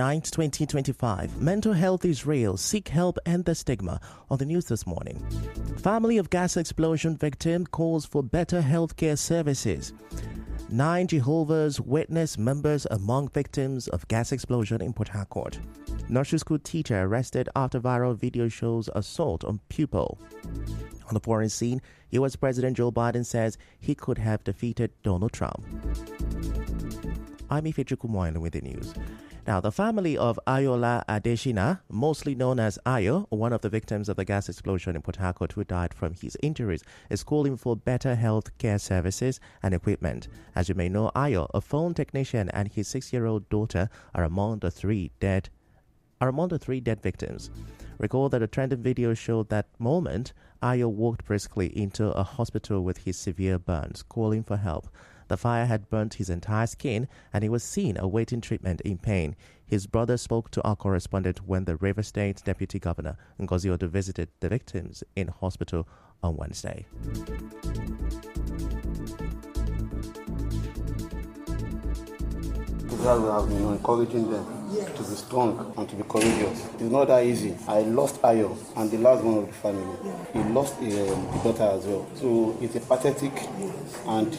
9th, 2025. Mental health is real. Seek help and the stigma. On the news this morning. Family of gas explosion victim calls for better healthcare services. 9 Jehovah's Witness members among victims of gas explosion in Port Harcourt. Nursery school teacher arrested after viral video shows assault on pupil. On the foreign scene, U.S. President Joe Biden says he could have defeated Donald Trump. I'm Ifechu Kumoyan with the news. Now, the family of Ayola Adeshina, mostly known as Ayo, one of the victims of the gas explosion in Port Harcourt who died from his injuries, is calling for better health care services and equipment. As you may know, Ayo, a phone technician, and his 6-year-old daughter are among the three dead victims. Recall that a trending video showed that moment Ayo walked briskly into a hospital with his severe burns, calling for help. The fire had burnt his entire skin and he was seen awaiting treatment in pain. His brother spoke to our correspondent when the Rivers State Deputy Governor Ngozi Odo visited the victims in hospital on Wednesday. We have been encouraging them to be strong and to be courageous. It's not that easy. I lost Ayo and the last one of the family. He lost the daughter as well. So it's a pathetic and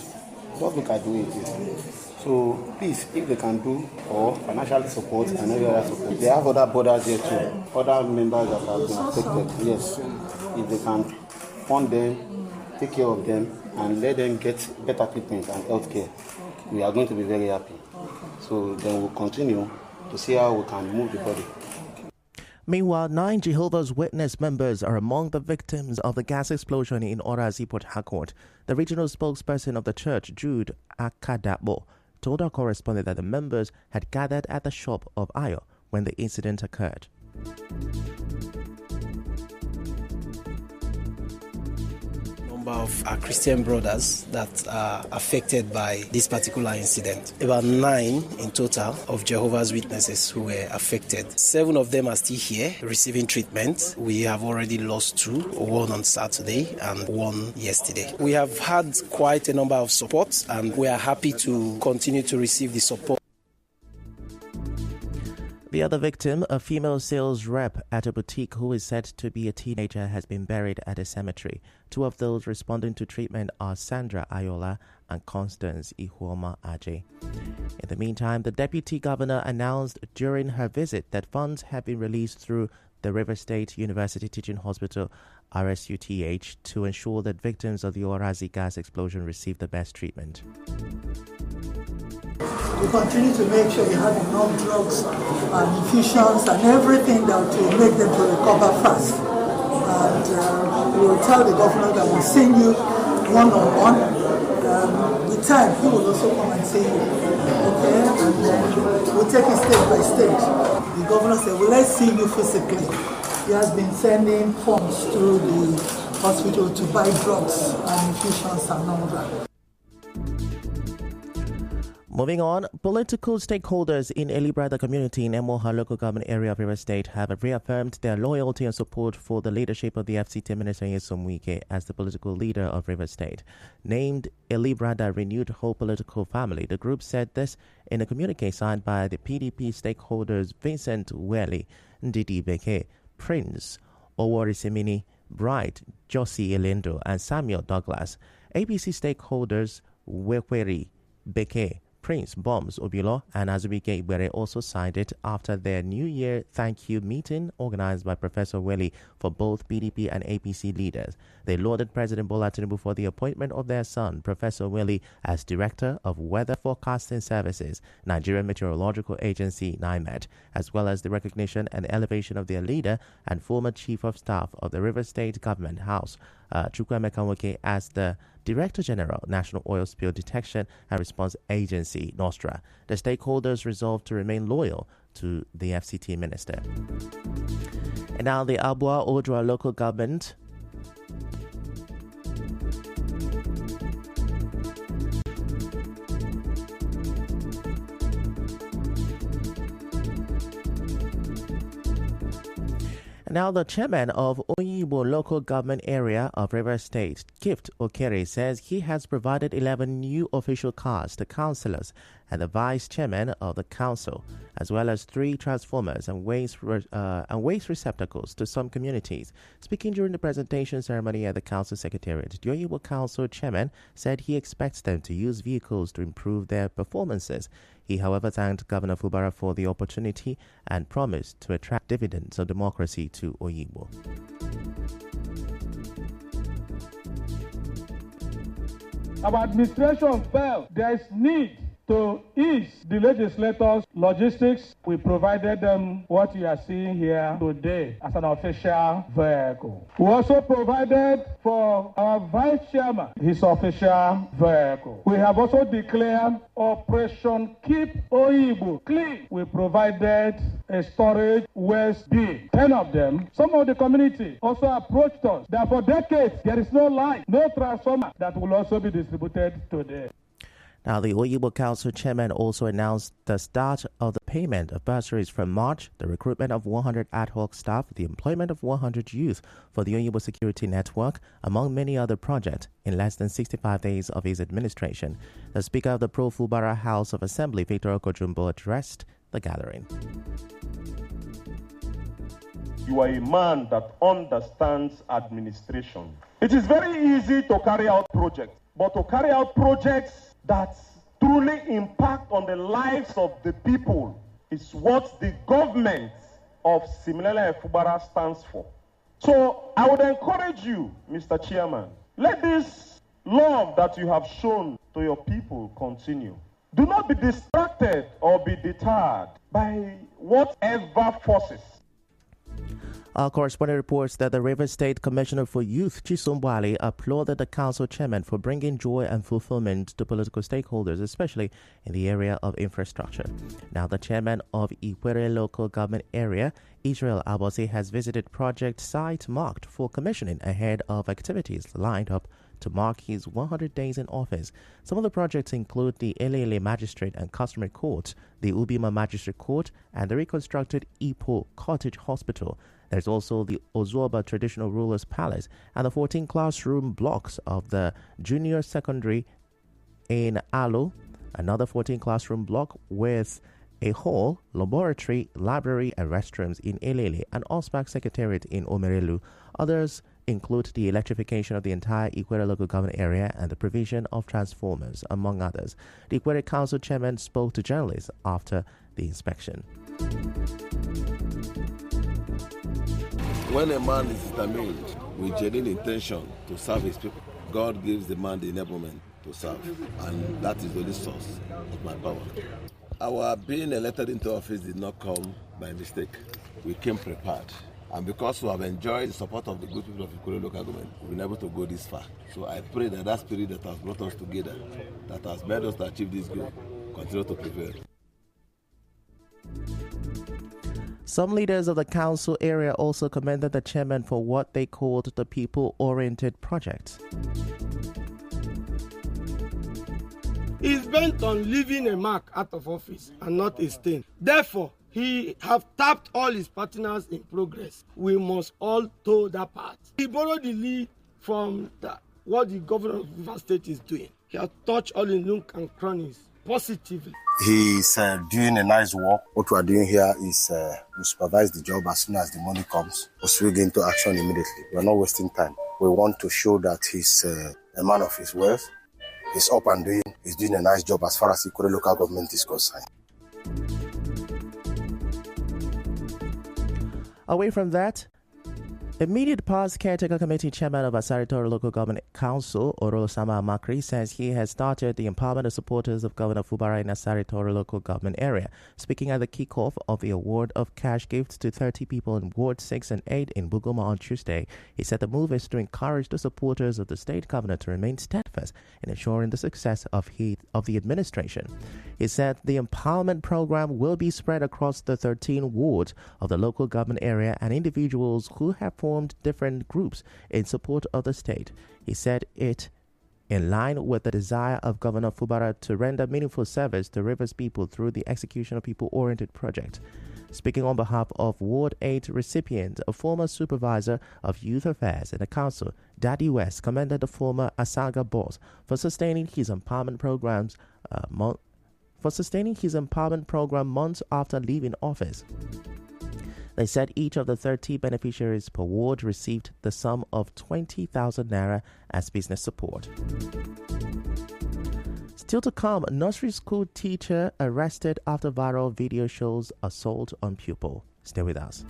what we can do is so please, if they can do or financially support and every other support, they have other brothers here too, other members that have been affected. Yes, if they can fund them, take care of them, and let them get better treatment and health care, we are going to be very happy. So then we'll continue to see how we can move the body. Meanwhile, 9 Jehovah's Witness members are among the victims of the gas explosion in Orazi, Port Harcourt. The regional spokesperson of the church, Jude Akadabo, told our correspondent that the members had gathered at the shop of Ayo when the incident occurred. Of our Christian brothers that are affected by this particular incident. About 9 in total of Jehovah's Witnesses who were affected. 7 of them are still here receiving treatment. We have already lost 2, one on Saturday and one yesterday. We have had quite a number of supports and we are happy to continue to receive the support. The other victim, a female sales rep at a boutique who is said to be a teenager, has been buried at a cemetery. 2 of those responding to treatment are Sandra Ayola and Constance Ihuoma Aje. In the meantime, the Deputy Governor announced during her visit that funds have been released through the Rivers State University Teaching Hospital, RSUTH, to ensure that victims of the Orazi gas explosion receive the best treatment. We continue to make sure you have enough drugs and infusions and everything that will make them to recover fast. And we will tell the governor that we'll send you one-on-one. With time, he will also come and see you. Okay? And then we'll take it stage by stage. The governor said, well, let's see you physically. He has been sending funds through the hospital to buy drugs and infusions and all that. Moving on, political stakeholders in Elibrada community in Emoha local government area of Rivers State have reaffirmed their loyalty and support for the leadership of the FCT Minister Nyesom Wike as the political leader of Rivers State. Named Elibrada Renewed Hope Political Family, the group said this in a communique signed by the PDP stakeholders Vincent Weli, Ndidi Beke, Prince Oworisimini, Bright, Josie Elendo, and Samuel Douglas. APC stakeholders Wekweri Beke, Prince Bombs Obilo and Azubike Ibere also signed it after their New Year thank you meeting organized by Professor Weli for both PDP and APC leaders. They lauded President Bola Tinubu for the appointment of their son, Professor Weli, as Director of Weather Forecasting Services, Nigerian Meteorological Agency, NIMET, as well as the recognition and elevation of their leader and former Chief of Staff of the Rivers State Government House, Chukwuemeka Nwoke, as the Director General, National Oil Spill Detection and Response Agency, NOSTRA. The stakeholders resolved to remain loyal to the FCT minister. And now the Abua Odra local government Now, the chairman of Oyibo local government area of Rivers State, Gift Okere, says he has provided 11 new official cars to councillors and the vice chairman of the council, as well as 3 transformers and waste receptacles to some communities. Speaking during the presentation ceremony at the council secretariat, the Oyibo Council chairman said he expects them to use vehicles to improve their performances. He, however, thanked Governor Fubara for the opportunity and promised to attract dividends of democracy to Oyibo. Our administration felt there is need to ease the legislators' logistics. We provided them what you are seeing here today as an official vehicle. We also provided for our vice chairman his official vehicle. We have also declared Operation Keep Oyibo Clean. We provided a storage waste bin, 10 of them. Some of the community also approached us that for decades there is no light, no transformer that will also be distributed today. Now, the Oyibo Council chairman also announced the start of the payment of bursaries from March, the recruitment of 100 ad hoc staff, the employment of 100 youth for the Oyibo Security Network, among many other projects, in less than 65 days of his administration. The Speaker of the Pro-Fubara House of Assembly, Victor Okojumbo, addressed the gathering. You are a man that understands administration. It is very easy to carry out projects, but to carry out projects that truly impact on the lives of the people is what the government of Siminala Fubara stands for. So I would encourage you, Mr. Chairman, let this love that you have shown to your people continue. Do not be distracted or be deterred by whatever forces. Our correspondent reports that the Rivers State Commissioner for Youth, Chisom Wale, applauded the council chairman for bringing joy and fulfillment to political stakeholders, especially in the area of infrastructure. Now, the chairman of Ikwere local government area, Israel Abose, has visited project site marked for commissioning ahead of activities lined up to mark his 100 days in office. Some of the projects include the Elele Magistrate and Customary Court, the Ubima Magistrate Court, and the reconstructed Ipo Cottage Hospital. There's also the Ozoba Traditional Rulers Palace and the 14 classroom blocks of the Junior Secondary in Alo, another 14 classroom block with a hall, laboratory, library, and restrooms in Elele, and OSPAC Secretariat in Omerelu. Others include the electrification of the entire Ikwere local government area and the provision of transformers, among others. The Ikwere Council chairman spoke to journalists after the inspection. When a man is determined with genuine intention to serve his people, God gives the man the enablement to serve, and that is the only source of my power. Our being elected into office did not come by mistake. We came prepared, and because we have enjoyed the support of the good people of Ikwere local government, we've been able to go this far. So I pray that that spirit that has brought us together, that has made us to achieve this goal, continue to prevail. Some leaders of the council area also commended the chairman for what they called the people-oriented project. He's bent on leaving a mark out of office and not a stain. Therefore, he have tapped all his partners in progress. We must all toe that part. He borrowed the lead from what the governor of Rivers State is doing. He has touched all the nook and crannies positively. He's doing a nice work. What we are doing here is we supervise the job as soon as the money comes. We get into action immediately. We are not wasting time. We want to show that he's a man of his worth. He's up and doing. He's doing a nice job as far as Ikwere local government is concerned. Away from that, immediate past caretaker committee chairman of Asari Toro Local Government Council, Oro Sama Makri, says he has started the empowerment of supporters of Governor Fubara in Asari Toro Local Government area. Speaking at the kickoff of the award of cash gifts to 30 people in Ward 6 and 8 in Bugoma on Tuesday, he said the move is to encourage the supporters of the state governor to remain steadfast in ensuring the success of the administration. He said the empowerment program will be spread across the 13 wards of the local government area and individuals who have formed different groups in support of the state. He said it in line with the desire of Governor Fubara to render meaningful service to Rivers people through the execution of people-oriented projects. Speaking on behalf of Ward 8 recipient, a former supervisor of youth affairs in the council, Daddy West, commended the former Asaga boss for sustaining his empowerment programs for sustaining his empowerment program months after leaving office. They said each of the 30 beneficiaries per ward received the sum of 20,000 naira as business support. Still to come, nursery school teacher arrested after viral video shows assault on pupil. Stay with us.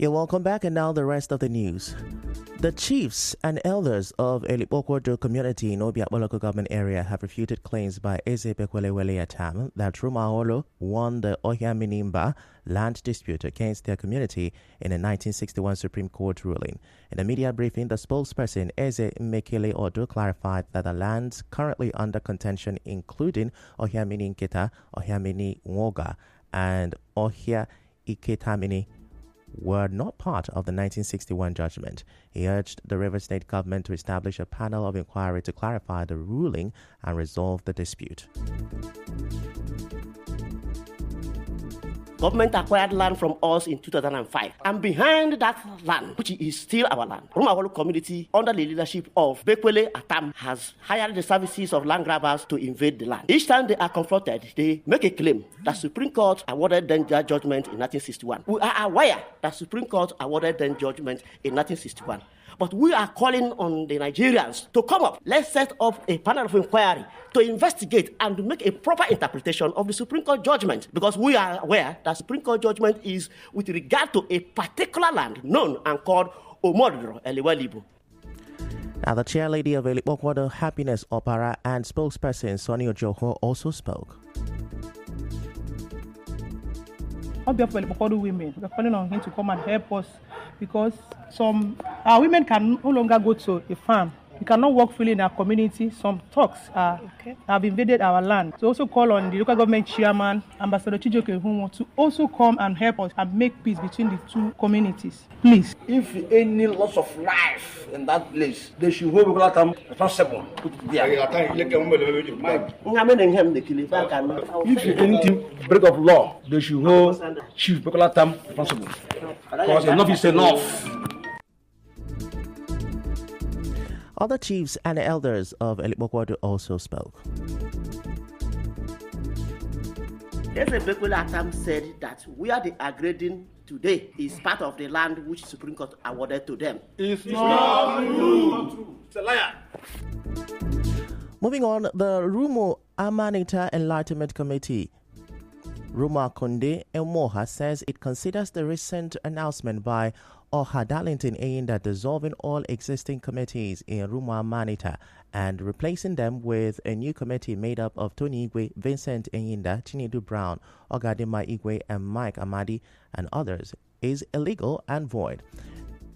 You're welcome back, and now the rest of the news. The chiefs and elders of Elibokwodo community in Obiakpo local government area have refuted claims by Eze Bekwelewele Atam that Rumaholo won the Ohiaminimba land dispute against their community in a 1961 Supreme Court ruling. In a media briefing, the spokesperson Eze Mekele Odo clarified that the lands currently under contention, including Ohiamini Nketa, Ohiamini Nwoga, and Ohia Iketamini, were not part of the 1961 judgment. He urged the Rivers State government to establish a panel of inquiry to clarify the ruling and resolve the dispute. Government acquired land from us in 2005. And behind that land, which is still our land, Rumaholo community, under the leadership of Bekwele Atam, has hired the services of land grabbers to invade the land. Each time they are confronted, they make a claim that Supreme Court awarded them their judgment in 1961. We are aware that Supreme Court awarded them judgment in 1961. But we are calling on the Nigerians to come up. Let's set up a panel of inquiry to investigate and to make a proper interpretation of the Supreme Court judgment, because we are aware that Supreme Court judgment is with regard to a particular land known and called Omodro Eliwelibu. Now, the chairlady of Elibokwodo Happiness Opera and spokesperson Sonny Ojoho also spoke. On behalf of Elibokwodo women, we're calling on him to come and help us, because some our women can no longer go to a farm. We cannot work freely in our community. Some talks have invaded our land. So also call on the local government chairman, Ambassador Chijoke Humo, to also come and help us and make peace between the two communities. Please. If any loss of life in that place, they should hold them responsible. If anything break of law, they should hold Chief Bokolatam responsible. Because enough is enough. Other chiefs and elders of Elibokwodo also spoke. Eze Bekwele Atam said that where they are grading today is part of the land which Supreme Court awarded to them. It's not true. It's a liar. Moving on, the Rumo Amanita Enlightenment Committee, Ruma Konde Emoha, says it considers the recent announcement by Oha Darlington aimed at dissolving all existing committees in Ruma Amanita and replacing them with a new committee made up of Tony Igwe, Vincent Enyinda, Chinedu Brown, Ogadima Igwe, and Mike Amadi, and others, is illegal and void.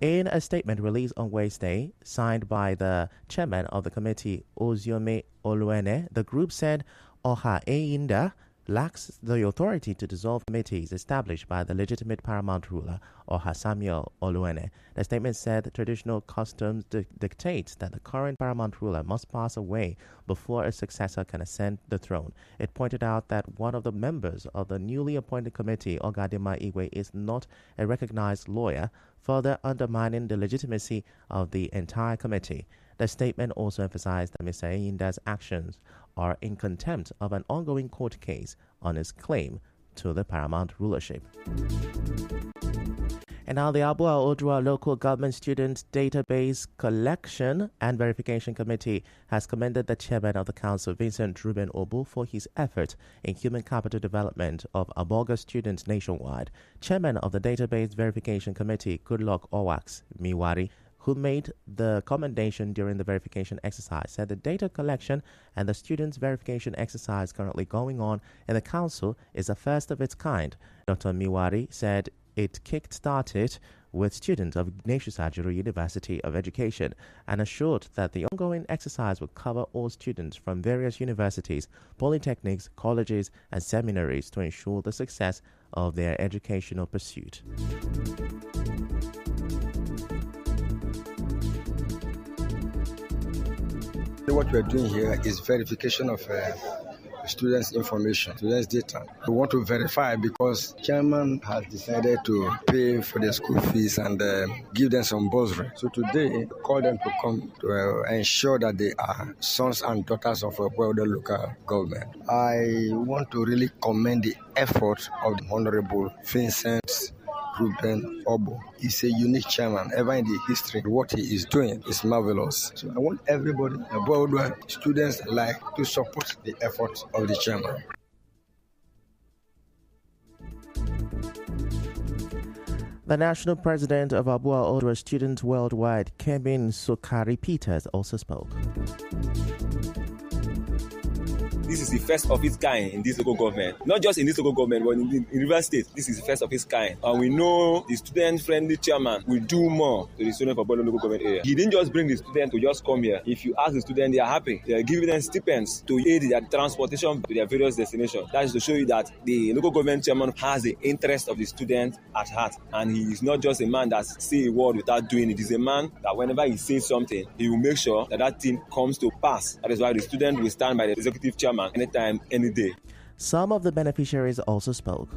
In a statement released on Wednesday, signed by the chairman of the committee, Oziome Oluene, the group said Oha Enyinda lacks the authority to dissolve committees established by the legitimate paramount ruler Oha Samuel Oluene. The statement said traditional customs dictates that the current paramount ruler must pass away before a successor can ascend the throne. It pointed out that one of the members of the newly appointed committee, Ogadima Igwe, is not a recognized lawyer, further undermining the legitimacy of the entire committee. The statement also emphasized that Mr. Eyinda's actions are in contempt of an ongoing court case on his claim to the paramount rulership. And now the Abua Odua Local Government Student Database Collection and Verification Committee has commended the chairman of the council, Vincent Ruben Obu, for his effort in human capital development of Aboga students nationwide. Chairman of the Database Verification Committee, Goodluck Owax Miwari, who made the commendation during the verification exercise, said the data collection and the students' verification exercise currently going on in the council is the first of its kind. Dr. Miwari said it kick-started with students of Ignatius Ajuru University of Education and assured that the ongoing exercise will cover all students from various universities, polytechnics, colleges, and seminaries to ensure the success of their educational pursuit. What we're doing here is verification of students' information, students' data. We want to verify because chairman has decided to pay for their school fees and give them some bursary. So today, call them to come to ensure that they are sons and daughters of a broader local government. I want to really commend the effort of the Honorable Vincent Ruben Obu. He's a unique chairman. Ever in the history, what he is doing is marvelous. So I want everybody, students alike, to support the effort of the chairman. The national president of Abua Odua Students Worldwide, Kevin Sokari Peters, also spoke. This is the first of its kind in this local government. Not just in this local government, but in River State. This is the first of its kind. And we know the student-friendly chairman will do more to the student for Bodo local government area. He didn't just bring the student to just come here. If you ask the student, they are happy. They are giving them stipends to aid their transportation to their various destinations. That is to show you that the local government chairman has the interest of the student at heart. And he is not just a man that says a word without doing it. He is a man that whenever he says something, he will make sure that that thing comes to pass. That is why the student will stand by the executive chairman anytime, any day. Some of the beneficiaries also spoke.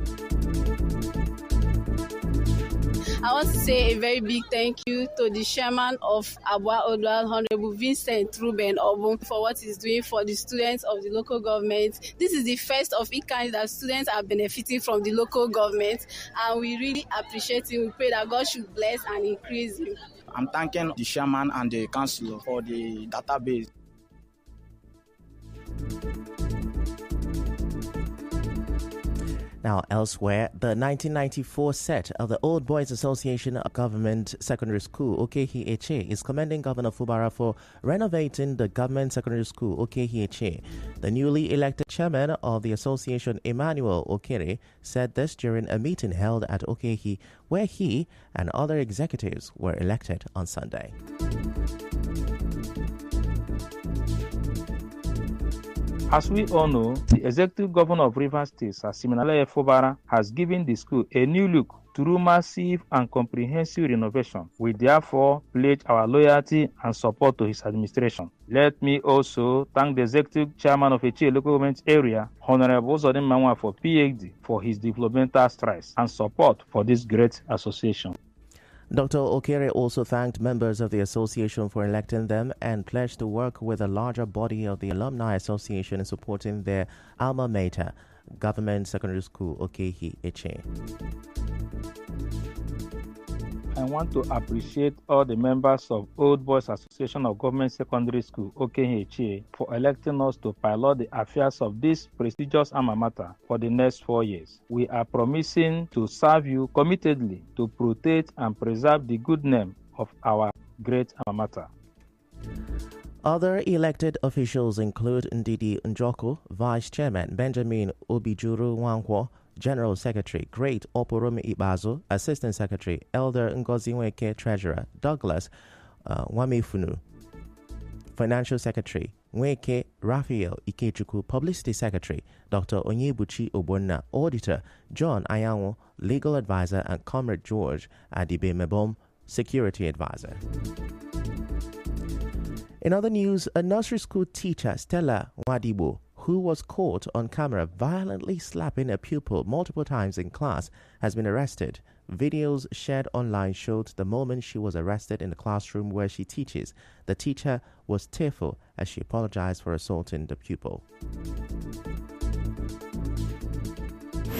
I want to say a very big thank you to the chairman of Abua Odua, Honorable Vincent Ruben Obu, for what he's doing for the students of the local government. This is the first of its kind that students are benefiting from the local government, and we really appreciate him. We pray that God should bless and increase him. I'm thanking the chairman and the council for the database. Now, elsewhere, the 1994 set of the Old Boys Association of Government Secondary School, Okehi Eche, is commending Governor Fubara for renovating the government secondary school, Okehi Eche. The newly elected chairman of the association, Emmanuel Okere, said this during a meeting held at Okehi, where he and other executives were elected on Sunday. As we all know, the executive governor of Rivers State, Siminalayi Fubara, has given the school a new look through massive and comprehensive renovation. We therefore pledge our loyalty and support to his administration. Let me also thank the executive chairman of Eche local government area, Honorable Zodin Manwa, for PhD, for his developmental strides and support for this great association. Dr. Okere also thanked members of the association for electing them and pledged to work with a larger body of the Alumni Association in supporting their alma mater, Government Secondary School, Okehi Eche. I want to appreciate all the members of Old Boys Association of Government Secondary School, Okehi Eche, for electing us to pilot the affairs of this prestigious alma mater for the next 4 years. We are promising to serve you committedly to protect and preserve the good name of our great alma mater. Other elected officials include Ndidi Njoko, Vice Chairman Benjamin Obijuru Nwankwo, General Secretary Great Oporomi Ibazo, Assistant Secretary Elder Ngozi Nweke, Treasurer Douglas Wamifunu, Financial Secretary Nweke Raphael Ikechukwu, Publicity Secretary, Dr. Onyebuchi Obonna, Auditor, John Ayanwo, Legal Advisor, and Comrade George Adibe Mebom, Security Advisor. In other news, a nursery school teacher, Stella Wadibo, who was caught on camera violently slapping a pupil multiple times in class, has been arrested. Videos shared online showed the moment she was arrested in the classroom where she teaches. The teacher was tearful as she apologized for assaulting the pupil.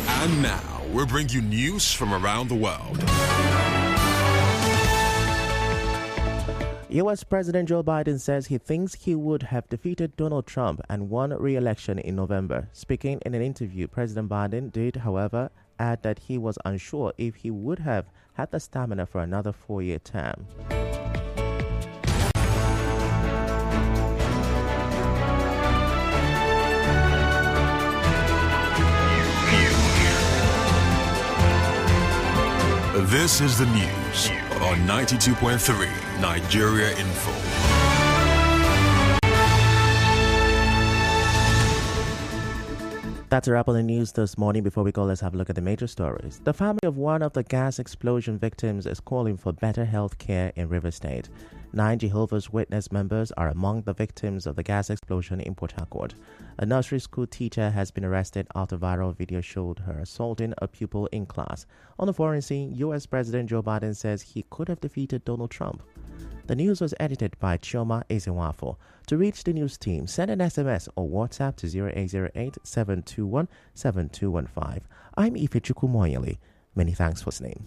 And now, we'll bring you news from around the world. U.S. President Joe Biden says he thinks he would have defeated Donald Trump and won re-election in November. Speaking in an interview, President Biden did, however, add that he was unsure if he would have had the stamina for another 4-year term. This is the news on 92.3 Nigeria Info. That's a wrap on the news this morning. Before we go, let's have a look at the major stories. The family of one of the gas explosion victims is calling for better health care in Rivers State. 9 Jehovah's Witness members are among the victims of the gas explosion in Port Harcourt. A nursery school teacher has been arrested after viral video showed her assaulting a pupil in class. On the foreign scene, U.S. President Joe Biden says he could have defeated Donald Trump. The news was edited by Chioma Ezenwafo. To reach the news team, send an SMS or WhatsApp to 0808-721-7215. I'm Ifechukwu Moyeli. Many thanks for listening.